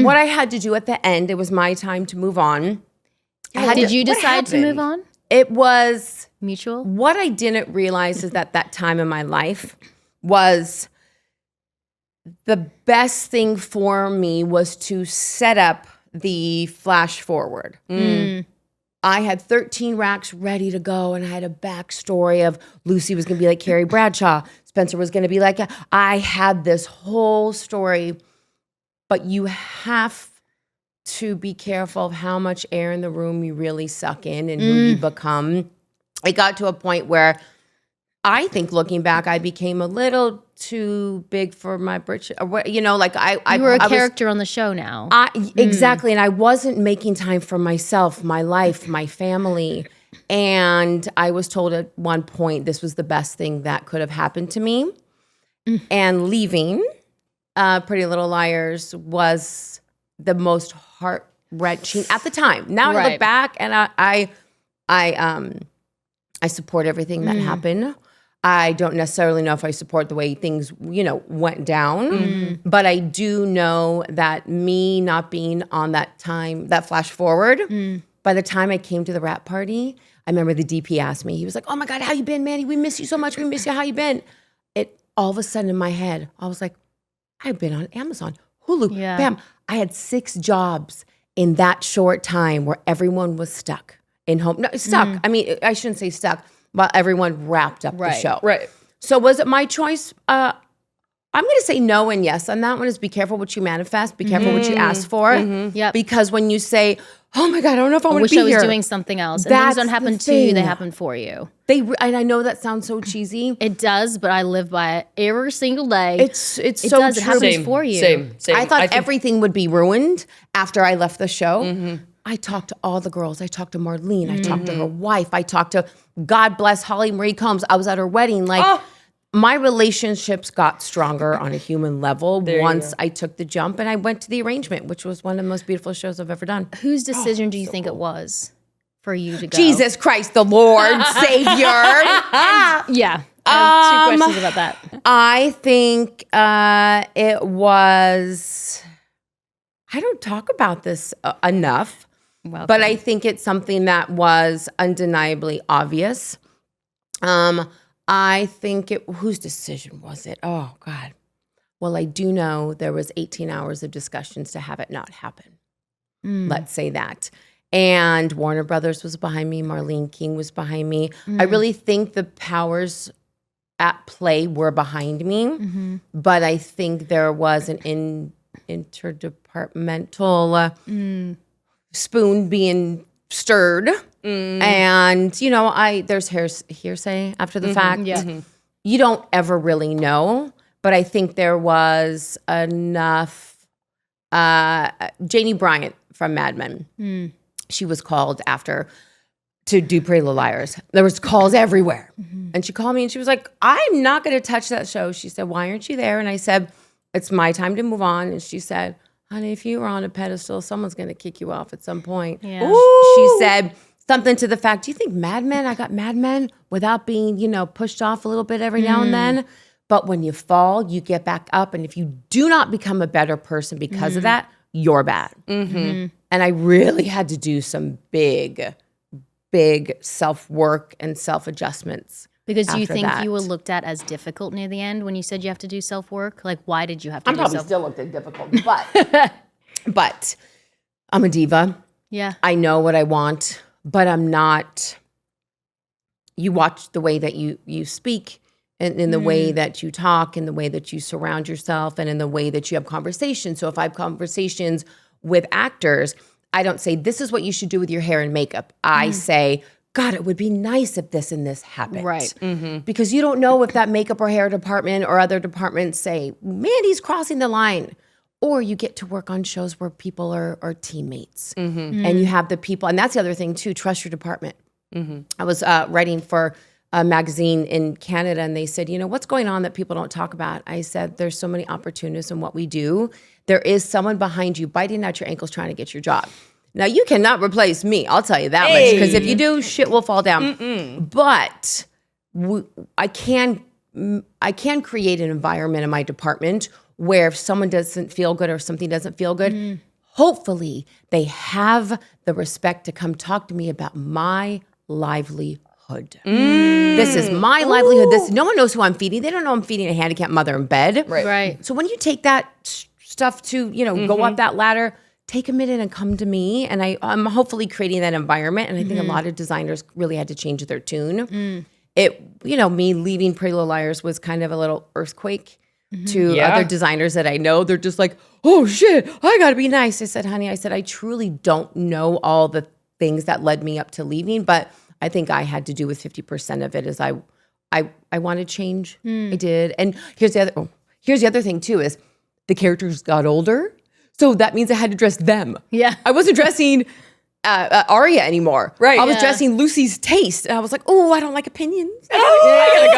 what I had to do at the end, it was my time to move on. Did you decide to move on? It was mutual. What I didn't realize is that time in my life was the best thing for me was to set up the flash forward. I had 13 racks ready to go, and I had a backstory of Lucy was going to be like Carrie Bradshaw. Spencer was going to be like, I had this whole story, but you have to be careful of how much air in the room you really suck in and who you become. It got to a point where I think looking back, I became a little too big for my britches. You know, like I were a character on the show now. Exactly. And I wasn't making time for myself, my life, my family. And I was told at one point, this was the best thing that could have happened to me. And leaving Pretty Little Liars was the most heart-wrenching at the time. Now I look back and I support everything that happened. I don't necessarily know if I support the way things, went down, but I do know that me not being on that time, that flash forward, by the time I came to the rap party, I remember the DP asked me, he was like, "Oh my God, how you been, Mandy? We miss you so much. We miss you. How you been?" It all of a sudden in my head, I was like, I've been on Amazon, Hulu, bam. I had 6 jobs in that short time where everyone was stuck in home. No, stuck. I mean, I shouldn't say stuck, but everyone wrapped up the show. Right. So was it my choice? I'm going to say no and yes on that one is be careful what you manifest. Be careful what you ask for. Yep. Because when you say, oh my God, I don't know if I want to be here. I wish I was here. doing something else. And things don't happen to you, they happen for you. And I know that sounds so cheesy. It does, but I live by it every single day. It's so true. It happens for you. Same. I thought everything would be ruined after I left the show. I talked to all the girls. I talked to Marlene. I talked to her wife. I talked to, God bless Holly Marie Combs. I was at her wedding. My relationships got stronger on a human level once I took the jump and I went to the arrangement, which was one of the most beautiful shows I've ever done. Whose decision do you think it was for you to go? Jesus Christ, the Lord, Savior. Yeah. I have 2 questions about that. I think it was, I don't talk about this enough, but I think it's something that was undeniably obvious. I think whose decision was it? Oh God. Well, I do know there was 18 hours of discussions to have it not happen. Let's say that. And Warner Brothers was behind me. Marlene King was behind me. I really think the powers at play were behind me, but I think there was an interdepartmental spoon being stirred. And, there's hearsay after the fact. You don't ever really know, but I think there was enough. Janie Bryant from Mad Men, she was called after to do Pretty Little Liars. There was calls everywhere. And she called me and she was like, I'm not going to touch that show. She said, why aren't you there? And I said, it's my time to move on. And she said, honey, if you were on a pedestal, someone's going to kick you off at some point. Yeah. She said something to the fact, do you think Mad Men, I got Mad Men without being, pushed off a little bit every now and then? But when you fall, you get back up. And if you do not become a better person because of that, you're bad. And I really had to do some big self-work and self-adjustments. Because you think you were looked at as difficult near the end when you said you have to do self-work? Like, why did you have to do self-work? I'm probably still looked at difficult, but I'm a diva. Yeah. I know what I want, but I'm not. You watch the way that you speak and in the way that you talk and the way that you surround yourself and in the way that you have conversations. So if I have conversations with actors, I don't say, this is what you should do with your hair and makeup. I say, God, it would be nice if this and this happened. Right. Because you don't know if that makeup or hair department or other departments say, Mandy's crossing the line. Or you get to work on shows where people are teammates. And you have the people, and that's the other thing too, trust your department. I was writing for a magazine in Canada and they said, what's going on that people don't talk about? I said, there's so many opportunists in what we do. There is someone behind you biting at your ankles trying to get your job. Now, you cannot replace me. I'll tell you that much. Because if you do, shit will fall down. But I can create an environment in my department where if someone doesn't feel good or something doesn't feel good, hopefully they have the respect to come talk to me about my livelihood. This is my livelihood. No one knows who I'm feeding. They don't know I'm feeding a handicapped mother in bed. Right. So when you take that stuff to, go up that ladder, take a minute and come to me. And I'm hopefully creating that environment. And I think a lot of designers really had to change their tune. Me leaving Pretty Little Liars was kind of a little earthquake to other designers that I know. They're just like, oh shit, I gotta be nice. I said, honey, I truly don't know all the things that led me up to leaving, but I think I had to do with 50% of it as I wanted change. I did. And here's the other thing too, is the characters got older. So that means I had to dress them. Yeah. I wasn't dressing Aria anymore. Right. I was dressing Lucy's taste. And I was like, oh, I don't like opinions. I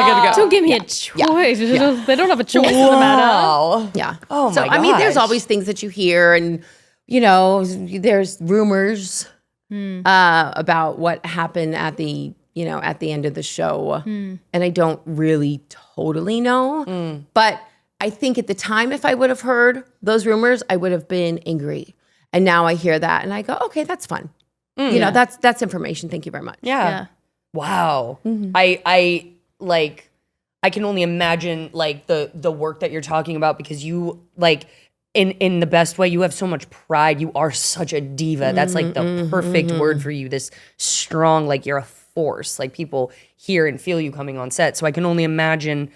gotta go. Don't give me a choice. They don't have a choice in the matter. Wow. Yeah. Oh so, my I mean, there's gosh. always things that you hear and, there's rumors about what happened at the end of the show. And I don't really totally know. But I think at the time, if I would have heard those rumors, I would have been angry. And now I hear that and I go, okay, that's fun. That's information. Thank you very much. Yeah. Wow. I can only imagine like the work that you're talking about, because you like in the best way, you have so much pride. You are such a diva. That's like the perfect word for you. This strong, like you're a force. Like people hear and feel you coming on set. So I can only imagine.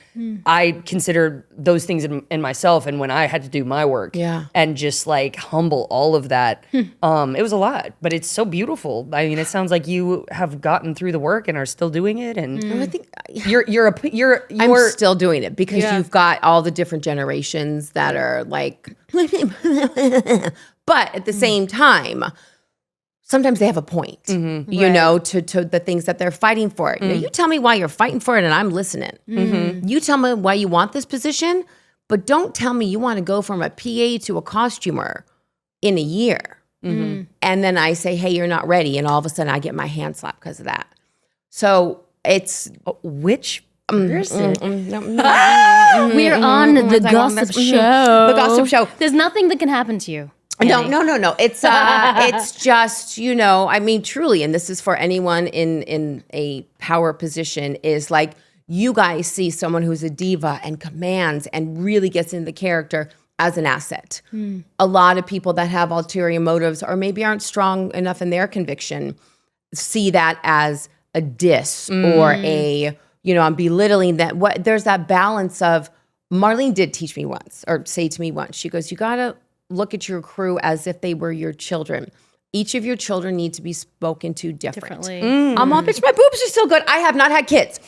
I consider those things in myself, and when I had to do my work, and just like humble all of that, it was a lot. But it's so beautiful. I mean, it sounds like you have gotten through the work and are still doing it. And I think I'm I'm still doing it because you've got all the different generations that are like, but at the same time, sometimes they have a point, to the things that they're fighting for. You tell me why you're fighting for it and I'm listening. You tell me why you want this position, but don't tell me you want to go from a PA to a costumer in a year. And then I say, hey, you're not ready. And all of a sudden I get my hand slapped because of that. So it's which person? We're on the gossip show. The gossip show. There's nothing that can happen to you. No. It's just, I mean, truly, and this is for anyone in a power position, is like you guys see someone who's a diva and commands and really gets into the character as an asset. A lot of people that have ulterior motives or maybe aren't strong enough in their conviction see that as a diss or I'm belittling that. There's that balance of, Marlene did teach me once, or say to me once, she goes, you gotta look at your crew as if they were your children. Each of your children need to be spoken to differently. I'm all, bitch, my boobs are still good. I have not had kids.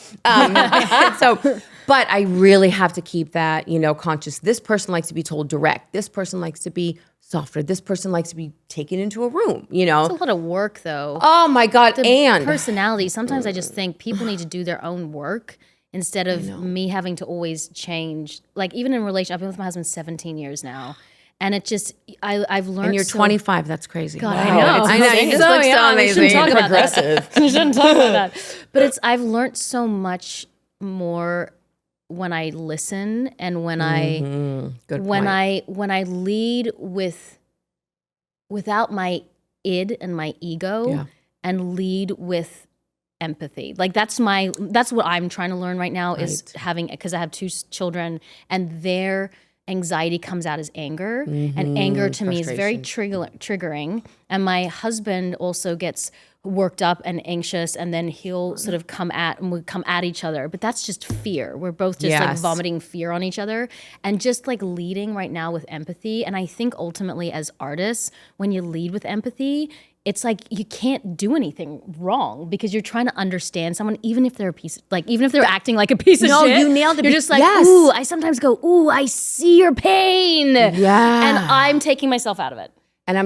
But I really have to keep that, conscious. This person likes to be told direct. This person likes to be softer. This person likes to be taken into a room, It's a lot of work, though. Oh my God, and personality. Sometimes I just think people need to do their own work instead of me having to always change. Like even in relation, I've been with my husband 17 years now. And it just, I've learned. And you're 25. That's crazy. God, I know. I know. You just look so amazing. We shouldn't talk about that. We shouldn't talk about that. But I've learned so much more when I listen and when I lead without my id and my ego, and lead with empathy. Like that's what I'm trying to learn right now, is having, because I have 2 children and their anxiety comes out as anger, and anger to me is very triggering. And my husband also gets worked up and anxious, and then he'll sort of come at each other. But that's just fear. We're both just like vomiting fear on each other, and just like leading right now with empathy. And I think ultimately as artists, when you lead with empathy, it's like you can't do anything wrong because you're trying to understand someone, even if they're even if they're acting like a piece of shit. No, you nailed it. You're just like, ooh, I sometimes go, ooh, I see your pain. Yeah. And I'm taking myself out of it. And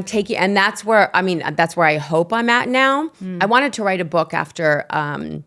that's where I hope I'm at now. I wanted to write a book after I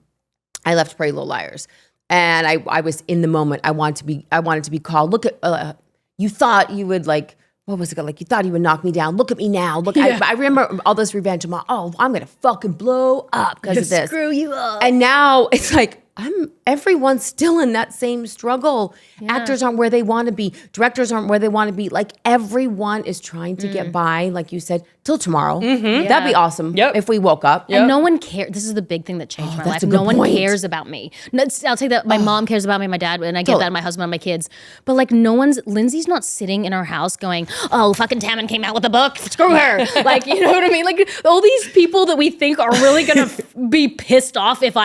left Pretty Little Liars. And I was in the moment. I wanted to be called, look at, you thought you would like, what was it like? You thought he would knock me down. Look at me now. Look, I remember all this revenge. I'm going to fucking blow up because of this. Screw you up. And now it's like, I'm everyone's still in that same struggle. Actors aren't where they want to be. Directors aren't where they want to be. Like everyone is trying to get by, like you said, till tomorrow. That'd be awesome if we woke up. And no one cares. This is the big thing that changed my life. No one cares about me. I'll take that. My mom cares about me, my dad, and I get that, my husband, my kids. But like Lindsay's not sitting in our house going, oh, fucking Tammin came out with a book. Screw her. Like, you know what I mean? Like all these people that we think are really going to be pissed off if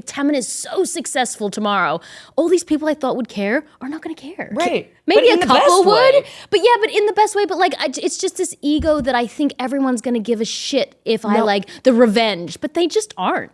Tammin is so successful tomorrow. All these people I thought would care are not going to care. Right. Maybe a couple would. Way. But in the best way. But like, it's just this ego that I think everyone's going to give a shit if I like the revenge. But they just aren't.